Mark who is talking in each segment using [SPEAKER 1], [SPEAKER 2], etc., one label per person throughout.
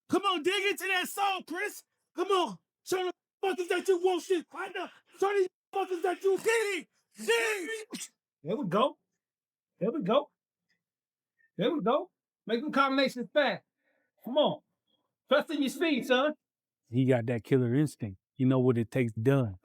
[SPEAKER 1] Come on, dig into that song, Chris. Come on. Show the fuckers that you want shit. Find out. Show these fuckers that you get it. There we go. There we go. There we go. Make them combinations fast. Come on. Trust in your speed, son. He got that killer instinct. You know what it takes done.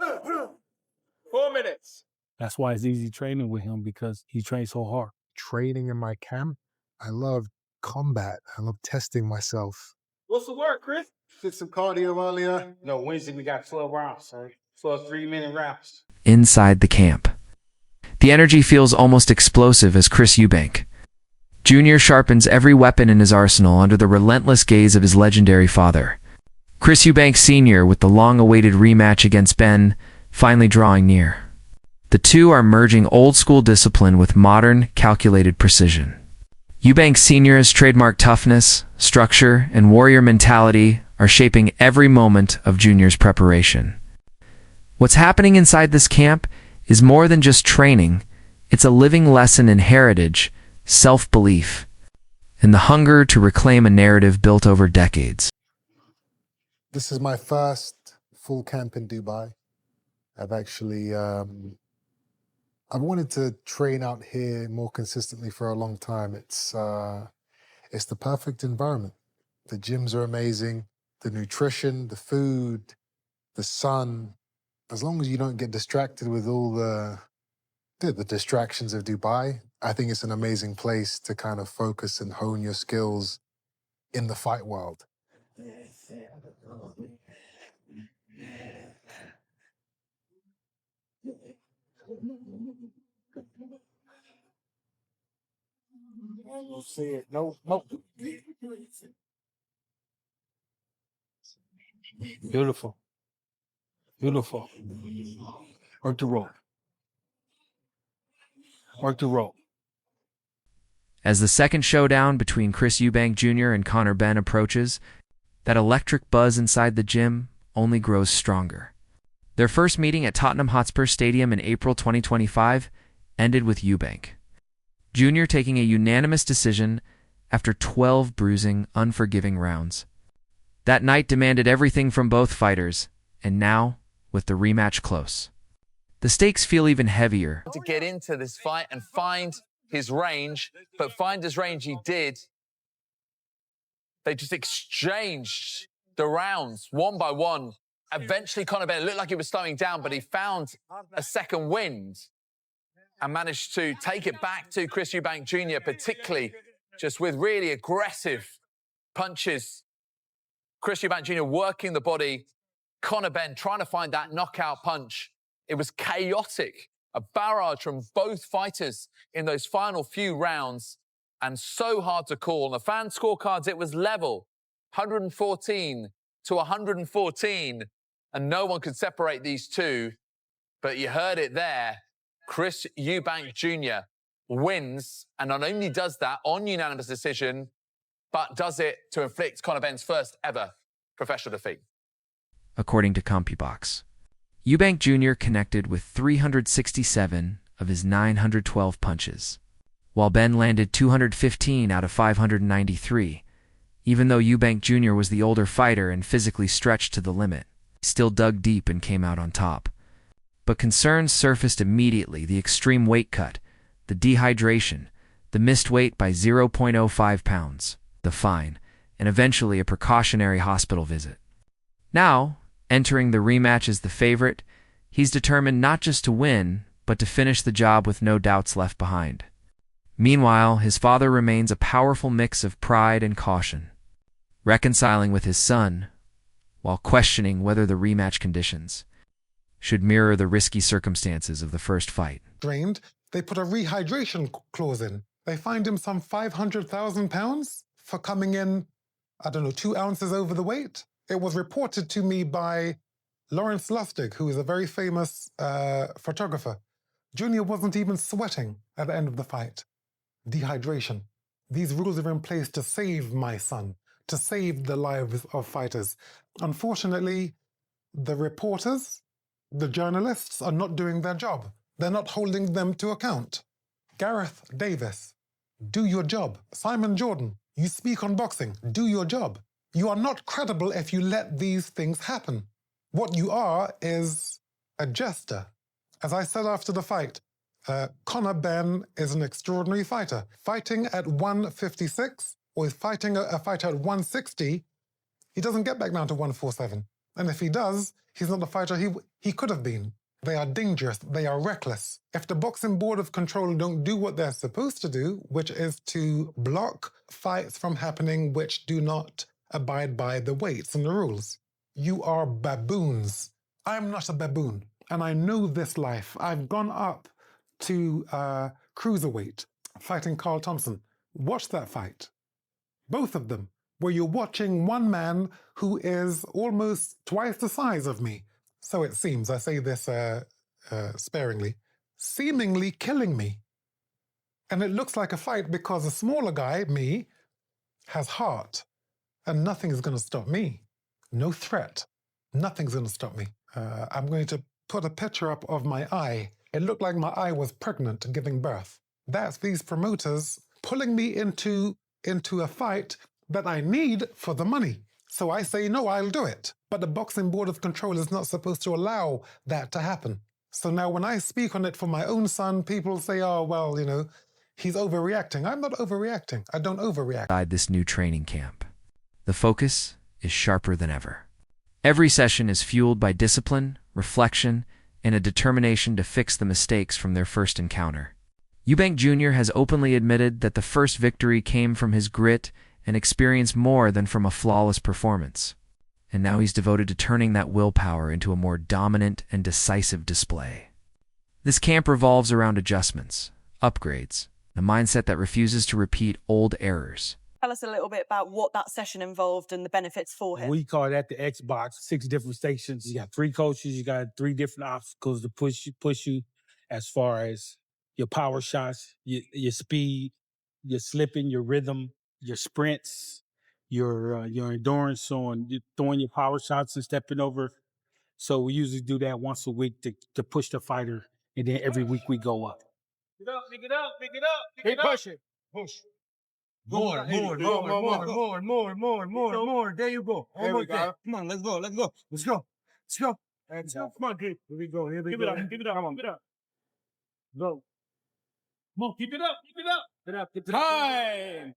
[SPEAKER 2] 4 minutes.
[SPEAKER 1] That's why it's easy training with him, because he trains so hard.
[SPEAKER 3] Training in my camp, I love combat. I love testing myself.
[SPEAKER 2] What's the word, Chris?
[SPEAKER 4] Did some cardio earlier.
[SPEAKER 2] No, Wednesday we got 12 rounds, son. 12 3-minute rounds.
[SPEAKER 5] Inside the camp, the energy feels almost explosive as Chris Eubank Jr. sharpens every weapon in his arsenal under the relentless gaze of his legendary father. Chris Eubank Sr., with the long-awaited rematch against Benn finally drawing near. The two are merging old-school discipline with modern, calculated precision. Eubank Sr.'s trademark toughness, structure, and warrior mentality are shaping every moment of Junior's preparation. What's happening inside this camp is more than just training. It's a living lesson in heritage, self-belief, and the hunger to reclaim a narrative built over decades.
[SPEAKER 3] This is my first full camp in Dubai. I've actually, I've wanted to train out here more consistently for a long time. It's the perfect environment. The gyms are amazing. The nutrition, the food, the sun. As long as you don't get distracted with all the distractions of Dubai, I think it's an amazing place to kind of focus and hone your skills in the fight world.
[SPEAKER 1] Beautiful. Beautiful. Work the rope. Work the rope.
[SPEAKER 5] As the second showdown between Chris Eubank Jr. and Conor Benn approaches, that electric buzz inside the gym only grows stronger. Their first meeting at Tottenham Hotspur Stadium in April 2025 ended with Eubank Jr. taking a unanimous decision after 12 bruising, unforgiving rounds. That night demanded everything from both fighters, and now, with the rematch close, the stakes feel even heavier.
[SPEAKER 6] To get into this fight and find his range, but find his range he did. They just exchanged the rounds one by one. Eventually, Conor Benn looked like he was slowing down, but he found a second wind and managed to take it back to Chris Eubank Jr., particularly just with really aggressive punches. Chris Eubank Jr. working the body, Conor Benn trying to find that knockout punch. It was chaotic, a barrage from both fighters in those final few rounds, and so hard to call. On the fan scorecards, it was level, 114 to 114, and no one could separate these two. But you heard it there. Chris Eubank Jr. wins, and not only does that on unanimous decision, but does it to inflict Conor Benn's first ever professional defeat.
[SPEAKER 5] According to CompuBox, Eubank Jr. connected with 367 of his 912 punches, while Benn landed 215 out of 593. Even though Eubank Jr. was the older fighter and physically stretched to the limit, he still dug deep and came out on top. But concerns surfaced immediately: the extreme weight cut, the dehydration, the missed weight by 0.05 pounds, the fine, and eventually a precautionary hospital visit. Now, entering the rematch as the favorite, he's determined not just to win, but to finish the job with no doubts left behind. Meanwhile, his father remains a powerful mix of pride and caution, reconciling with his son, while questioning whether the rematch conditions should mirror the risky circumstances of the first fight.
[SPEAKER 3] Drained, they put a rehydration clause in. They fined him some £500,000 for coming in, 2 ounces over the weight. It was reported to me by Lawrence Lustig, who is a very famous photographer. Junior wasn't even sweating at the end of the fight. Dehydration. These rules are in place to save my son, to save the lives of fighters. Unfortunately, the reporters, the journalists are not doing their job. They're not holding them to account. Gareth Davis, do your job. Simon Jordan, you speak on boxing. Do your job. You are not credible if you let these things happen. What you are is a jester. As I said after the fight, Conor Benn is an extraordinary fighter. Fighting at 156 or fighting a fighter at 160, he doesn't get back down to 147. And if he does, he's not the fighter he could have been. They are dangerous. They are reckless. If the Boxing Board of Control don't do what they're supposed to do, which is to block fights from happening which do not abide by the weights and the rules, you are baboons. I'm not a baboon, and I know this life. I've gone up to cruiserweight, fighting Carl Thompson. Watch that fight. Both of them, where you're watching one man who is almost twice the size of me. So it seems, I say this sparingly, seemingly killing me. And it looks like a fight because a smaller guy, me, has heart. And nothing's going to stop me. No threat. Nothing's going to stop me. I'm going to put a picture up of my eye. It looked like my eye was pregnant giving birth. That's these promoters pulling me into a fight that I need for the money. So I say, no, I'll do it. But the Boxing Board of Control is not supposed to allow that to happen. So now when I speak on it for my own son, people say, oh, well, you know, he's overreacting. I'm not overreacting. I don't overreact.
[SPEAKER 5] Inside this new training camp, the focus is sharper than ever. Every session is fueled by discipline, reflection, and a determination to fix the mistakes from their first encounter. Eubank Jr. has openly admitted that the first victory came from his grit and experience more than from a flawless performance. And now he's devoted to turning that willpower into a more dominant and decisive display. This camp revolves around adjustments, upgrades, a mindset that refuses to repeat old errors.
[SPEAKER 7] Tell us a little bit about what that session involved and the benefits for him.
[SPEAKER 1] We call that the Xbox, 6 different stations. You got 3 coaches, you got 3 different obstacles to push you as far as your power shots, your speed, your slipping, your rhythm, your sprints, your endurance on throwing your power shots and stepping over. So we usually do that once a week to push the fighter, and then every week we go up. Pick it up, pick it up, pick it up, pick it up. Push it. Push. More. There you go. There we go. Come on, let's go. Come on, kid. Here we go. Keep it up. Come on, keep it up. Go. Come on, keep it up. Time.